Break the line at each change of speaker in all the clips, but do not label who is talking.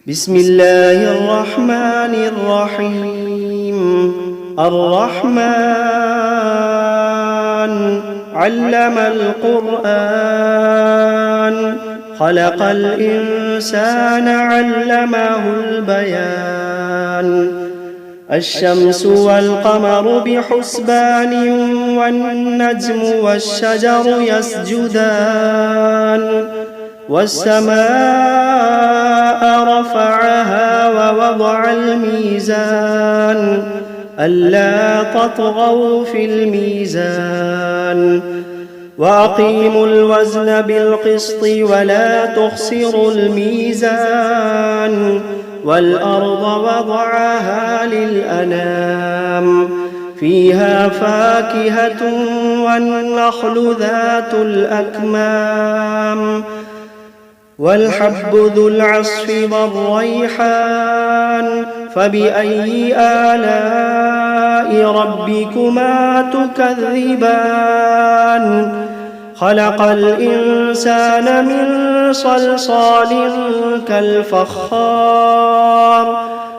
بسم الله الرحمن الرحيم. الرحمن علم القرآن، خلق الإنسان علمه البيان. الشمس والقمر بحسبان، والنجم والشجر يسجدان. والسماء رفعها ووضع الميزان، ألا تطغوا في الميزان. وأقيموا الوزن بالقسط ولا تخسروا الميزان. والأرض وضعها للأنام، فيها فاكهة والنخل ذات الأكمام. والحب ذو العصف والريحان، فبأي آلاء ربكما تكذبان. خلق الإنسان من صلصال كالفخار،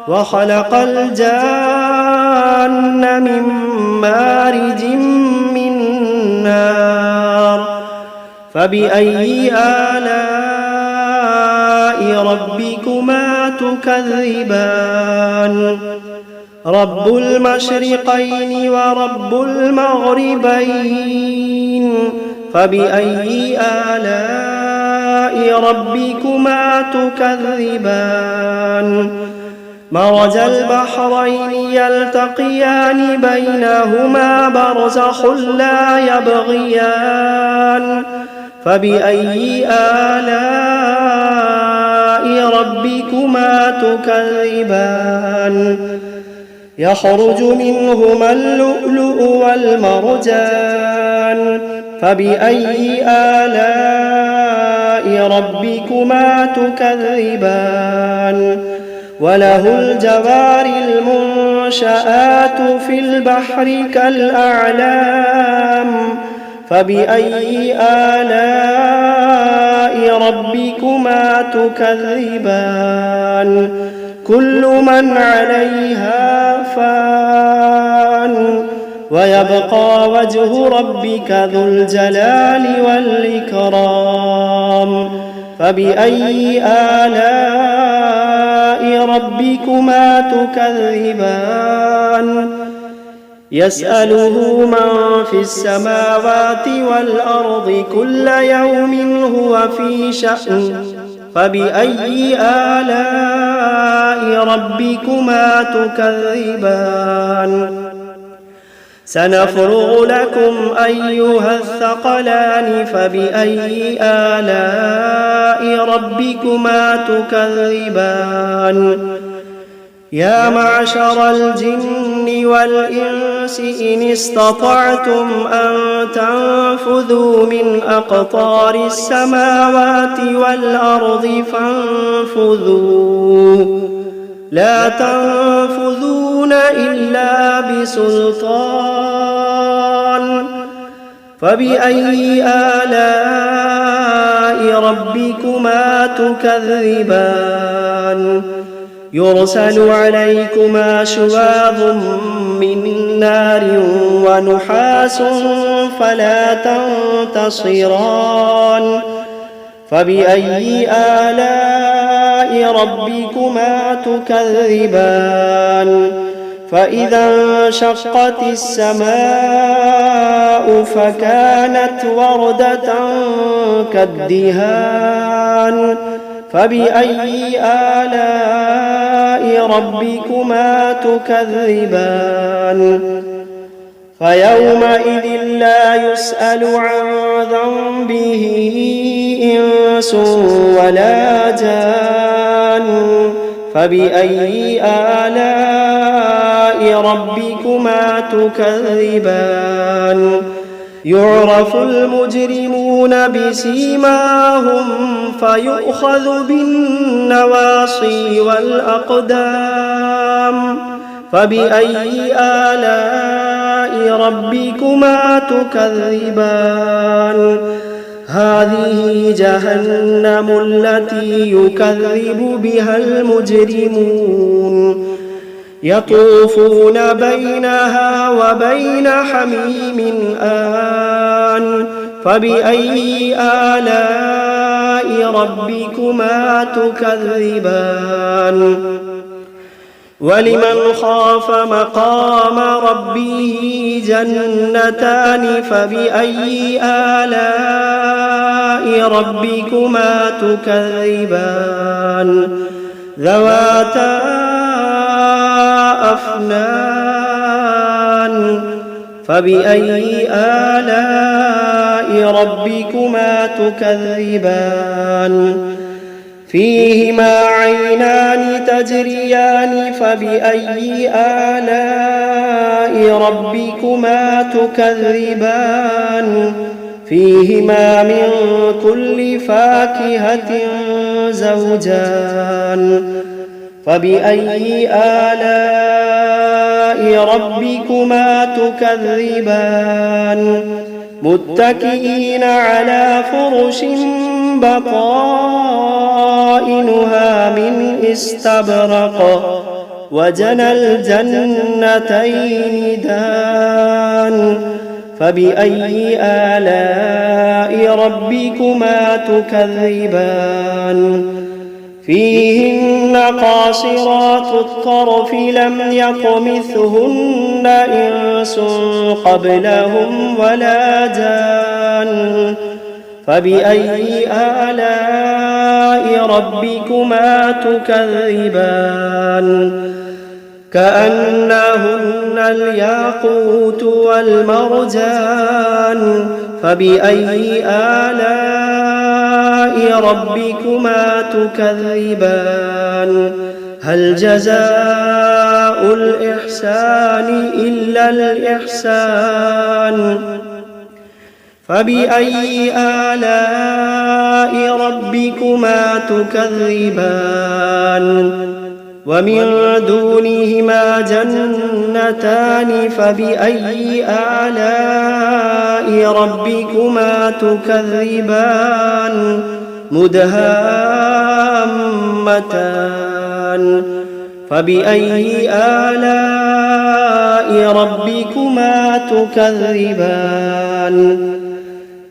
وخلق الجان من مارج من نار. فبأي آلاء ربكما تكذبان. رب المشرقين ورب المغربين، فبأي آلاء ربكما تكذبان. مرج البحرين يلتقيان، بينهما برزخ لا يبغيان. فبأي آلاء ربكما تكذبان. يخرج منهما اللؤلؤ والمرجان، فبأي آلاء ربكما تكذبان. وله الجوار المنشآت في البحر كالأعلام، فبأي آلاء ربكما تكذبان. كل من عليها فان، ويبقى وجه ربك ذو الجلال والإكرام. فبأي آلاء ربكما تكذبان. يسأله من في السماوات والأرض كل يوم هو في شأن. فبأي آلاء ربكما تكذبان. سنفرغ لكم أيها الثقلان، فبأي آلاء ربكما تكذبان. يا معشر الجن والإنس إن استطعتم أن تنفذوا من أقطار السماوات والأرض فانفذوا، لا تنفذون إلا بسلطان. فبأي آلاء ربكما تكذبان. يرسل عليكما شواظ من نار ونحاس فلا تنتصران. فبأي آلاء ربكما تكذبان. فإذا انشقت السماء فكانت وردة كالدهان. فبأي آلاء ربكما تكذبان. فيومئذ لا يسأل عن ذنبه إنس ولا جان. فبأي آلاء ربكما تكذبان. يعرف المجرمون بسيماهم فيؤخذ بالنواصي والأقدام. فبأي آلاء ربكما تكذبان. هذه جهنم التي يكذب بها المجرمون يطوفون بينها وبين حميم آن فبأي آلاء ربكما تكذبان ولمن خاف مقام ربه جنتان فبأي آلاء ربكما تكذبان ذواتا أفنان فبأي آلاء ربكما تكذبان فيهما عينان تجريان فبأي آلاء ربكما تكذبان فيهما من كل فاكهة زوجان فبأي آلاء ربكما تكذبان متكئين على فرش بطائنها من استبرق وجنى الجنتين دان فبأي آلاء ربكما تكذبان فيهن قاصرات الطرف لم يطمثهن إنس قبلهم ولا جان فبأي آلاء ربكما تكذبان كأنهن الياقوت والمرجان فبأي آلاء ربكما تكذبان هل جزاء الإحسان إلا الإحسان فبأي آلاء ربكما تكذبان ومن دونهما جنتان فبأي آلاء ربكما تكذبان مدهامتان فبأي آلاء ربكما تكذبان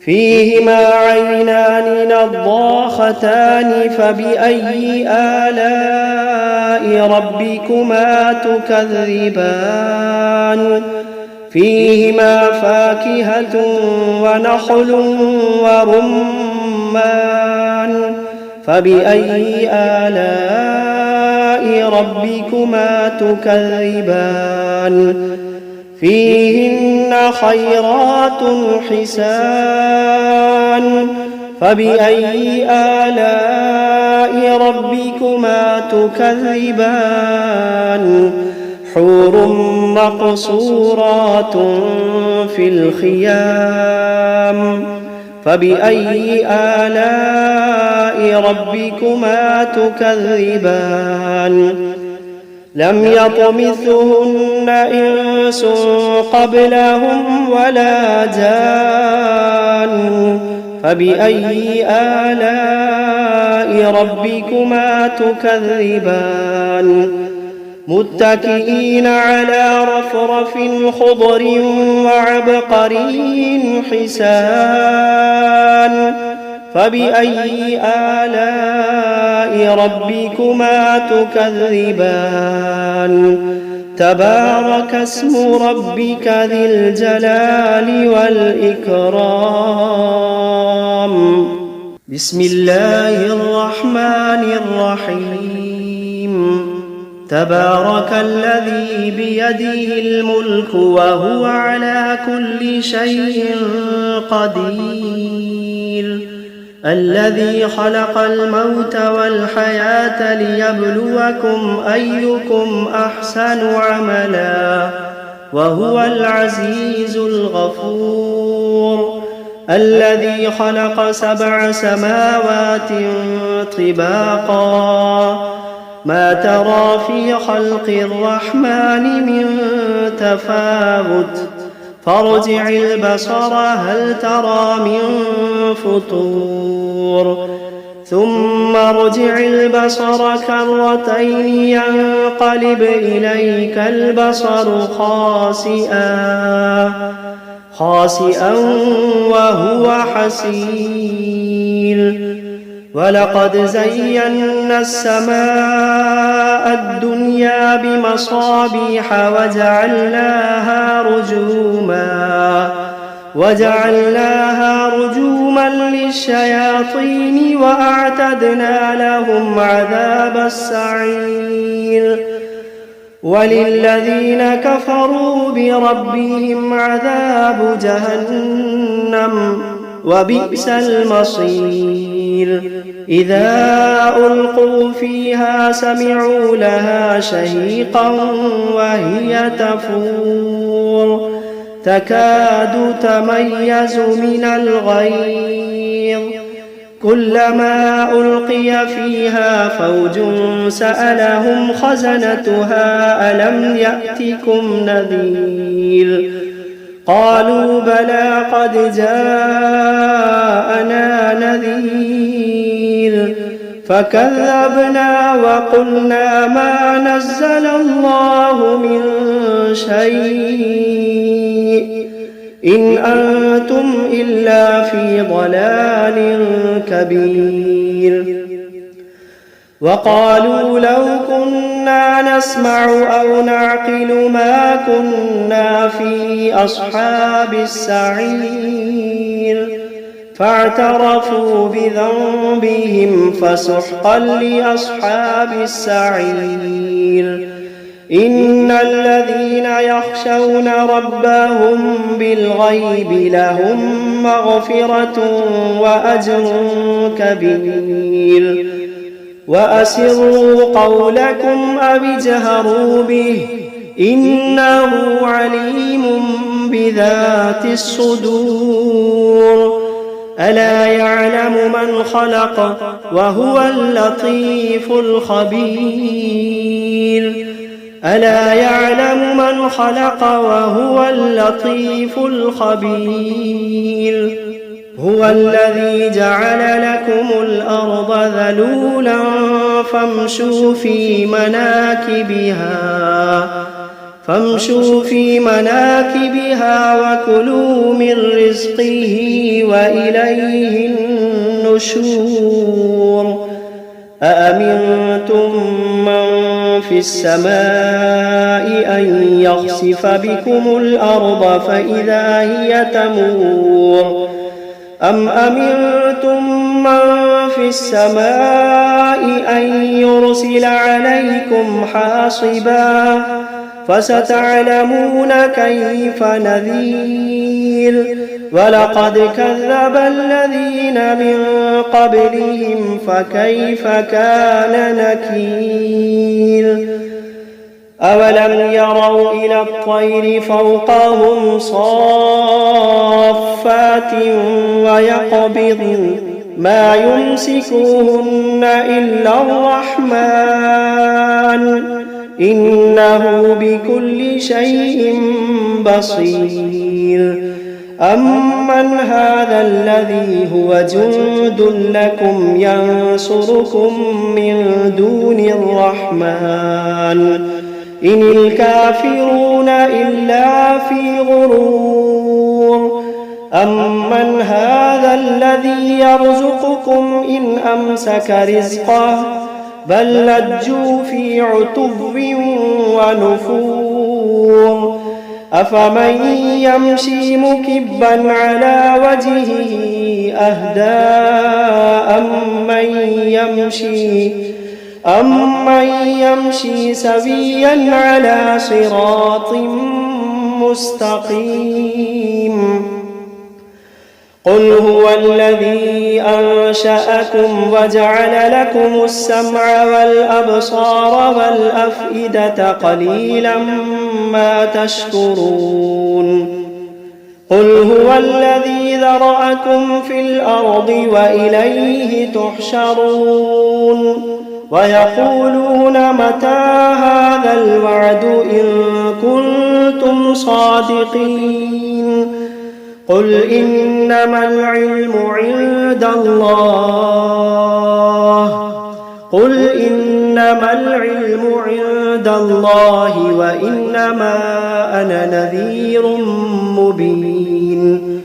فيهما عينان نضاختان فبأي آلاء ربكما تكذبان فيهما فاكهة ونخل ورمان فبأي آلاء ربكما تكذبان فيهن خيرات حسان فبأي آلاء ربكما تكذبان حور مقصورات في الخيام فبأي آلاء ربكما تكذبان لم يطمثهن إنس قبلهم ولا جان فبأي آلاء ربكما تكذبان متكئين على رفرف خضر وعبقري حسان فبأي آلاء ربكما تكذبان تبارك اسم ربك ذي الجلال والإكرام بسم الله الرحمن الرحيم تبارك الذي بيده الملك وهو على كل شيء قدير الذي خلق الموت والحياة ليبلوكم أيكم أحسن عملا وهو العزيز الغفور الذي خلق 7 سماوات طباقا ما ترى في خلق الرحمن من تفاوت فارجع البصر هل ترى من فطور ثم ارجع البصر كرتين ينقلب إليك البصر خاسئا وهو حسير ولقد زينا السماء الدنيا بمصابيح وجعلناها رجوما للشياطين وأعتدنا لهم عذاب السعير وللذين كفروا بربهم عذاب جهنم وبئس المصير إذا ألقوا فيها سمعوا لها شهيقا وهي تفور تكاد تميز من الغيظ كلما ألقي فيها فوج سألهم خزنتها ألم يأتكم نذير قالوا بلى قد جاءنا نذير فكذبنا وقلنا ما نزل الله من شيء إن أنتم إلا في ضلال كبير وقالوا لو كنا نسمع أو نعقل ما كنا في أصحاب السعير فاعترفوا بذنبهم فسحقا لأصحاب السعير إن الذين يخشون ربهم بالغيب لهم مغفرة وأجر كبير وأسروا قولكم أو اجهروا به إنه عليم بذات الصدور ألا يعلم من خلق وهو اللطيف الخبير ألا يعلم من خلق وهو اللطيف الخبير هو الذي جعل لكم الأرض ذلولا فامشوا في مناكبها وكلوا من رزقه وإليه النشور أأمنتم من في السماء أن يخسف بكم الأرض فإذا هي تمور أم أمنتم من في السماء أن يرسل عليكم حاصبا فستعلمون كيف نذير ولقد كذب الذين من قبلهم فكيف كان نكير أولم يروا إلى الطير فوقهم صافات ويقبضن ما يمسكوهن إلا الرحمن إنه بكل شيء بصير أمن هذا الذي هو جند لكم ينصركم من دون الرحمن إن الكافرون إلا في غرور أمن هذا الذي يرزقكم إن أمسك رزقه بل لجوا في عتو ونفور أفمن يمشي مكبا على وجهه أهدى أمن يمشي سويا على صراط مستقيم قل هو الذي أنشأكم وجعل لكم السمع والأبصار والأفئدة قليلا ما تشكرون قل هو الذي ذرأكم في الأرض وإليه تحشرون ويقولون متى هذا الوعد إن كنتم كنتم صادقين قل إنما العلم عند الله وإنما أنا نذير مبين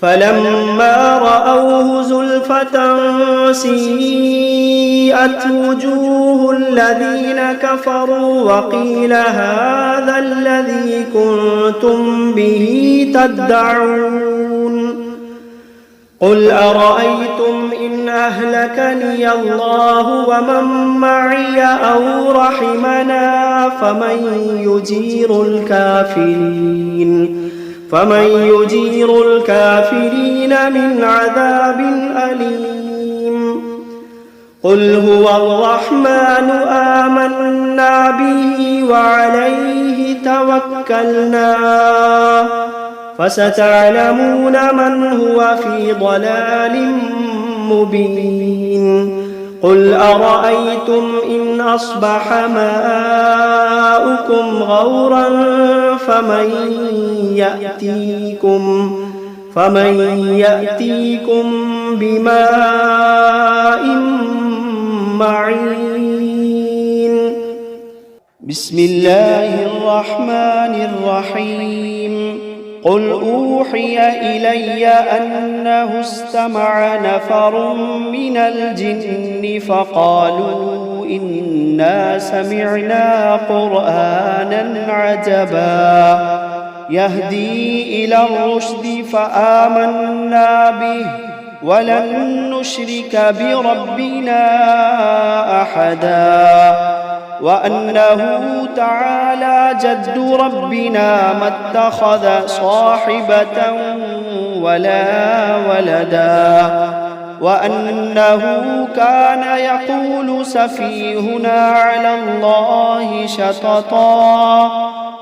فلما رأوه زلفة سيئت وجوه الذين كفروا وقيل هذا الذي كنتم به تدعون قل أرأيتم إن أهلكني الله ومن معي أو رحمنا فمن يجير الكافرين من عذاب أليم قل هو الرحمن آمنا به وعليه توكلنا فستعلمون من هو في ضلال مبين قل أرأيتم إن أصبح ماؤكم غورا فمن يأتيكم بماء معين بسم الله الرحمن الرحيم قل أوحي إلي أنه استمع نفر من الجن فقالوا إنا سمعنا قرآنا عجبا يهدي إلى الرشد فآمنا به ولن نشرك بربنا أحدا وأنه تعالى جد ربنا ما اتخذ صاحبة ولا ولدا وأنه كان يقول سفيهنا على الله شططا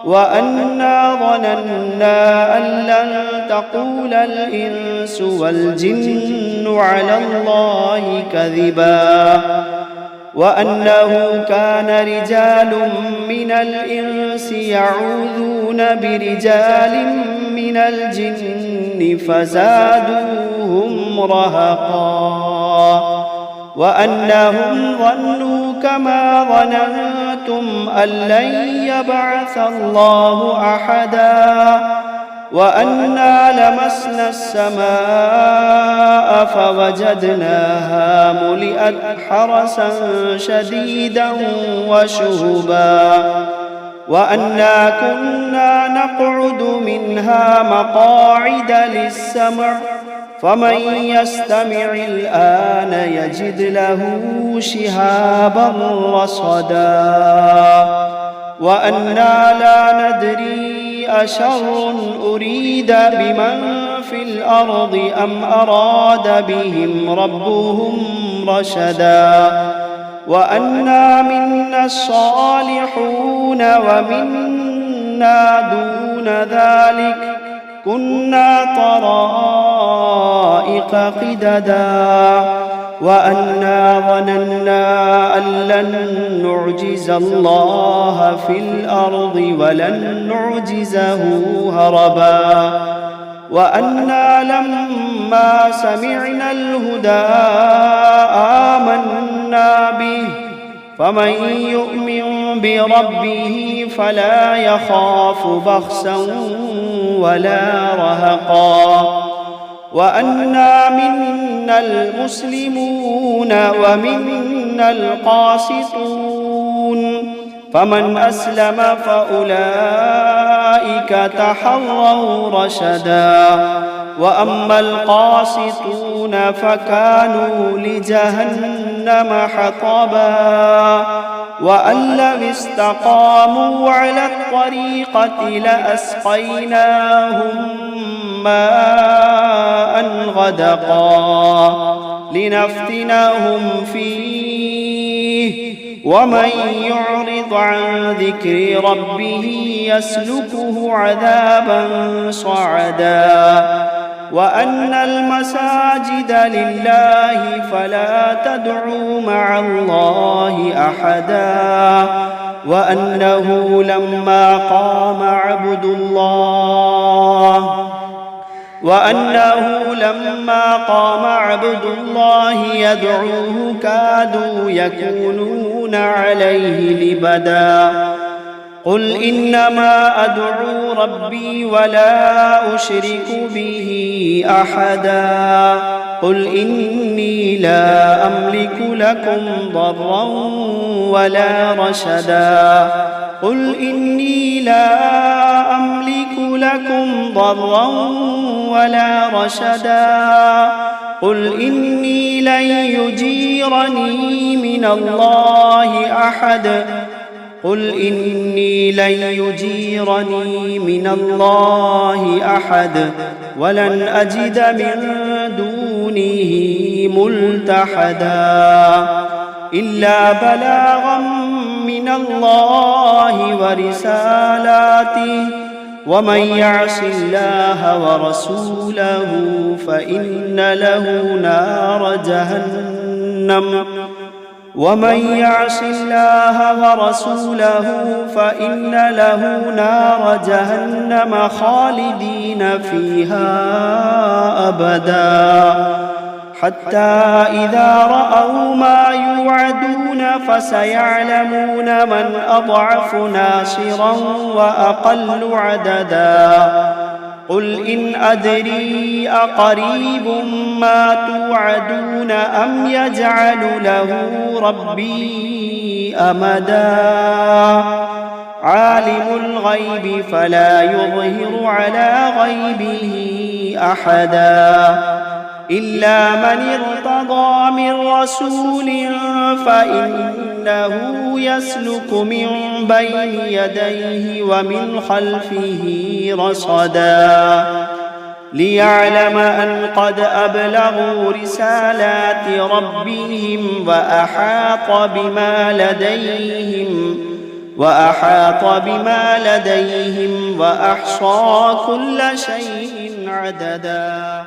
وأنا ظننا أن لن تقول الإنس والجن على الله كذبا وأنه كان رجال من الإنس يعوذون برجال من الجن فزادوهم رهقا وأنهم ظنوا كما ظننتم أن لن يبعث الله أحدا وأنا لمسنا السماء فوجدناها ملئت حرسا شديدا وشهبا وأنا كنا نقعد منها مقاعد للسمع فمن يستمع الآن يجد له شهابا رصدا وأنا لا ندري أشر أريد بمن في الأرض أم أراد بهم ربهم رشدا وأنا منا الصالحون ومنا دون ذلك كنا طرائق قددا وأنا ظننا أن لن نعجز الله في الأرض ولن نعجزه هربا وأنا لما سمعنا الهدى آمنا به فمن يؤمن بربه فلا يخاف بخسا ولا رهقا وأنا منا المسلمون ومنا القاسطون فمن أسلم فأولئك تحروا رشدا وأما القاسطون فكانوا لجهنم حطبا وأن لو استقاموا على الطريقة لأسقيناهم ماء غدقا لنفتنهم فيه ومن يعرض عن ذكر ربه يسلكه عذابا صعدا وأن المساجد لله فلا تدعوا مع الله أحدا وأنه لما قام عبد الله يدعوه كادوا يكونون عليه لبدا. قل إنما أدعو ربي ولا أشرك به أحدا. قل إني لا أملك لكم ضرا ولا رشدا. قل إني لا أملك لكم ضرا ولا رشدا. قل إني لن يجيرني من الله أحد. قل إني لن يجيرني من الله أحد ولن أجد من دونه ملتحدا إلا بلاغا من الله ورسالاته ومن يعص الله ورسوله فإن له نار جهنم خالدين فيها أبدا حتى إذا رأوا ما يوعدون فسيعلمون من أضعف ناصرا وأقل عددا. قل إن أدري أقريب ما توعدون أم يجعل له ربي أمدا. عالم الغيب فلا يظهر على غيبه أحدا إلا من ارتضى من رسول فإنه يسلك من بين يديه ومن خلفه رصدا ليعلم أن قد أبلغوا رسالات ربهم وأحاط بما لديهم وأحصى كل شيء عددا.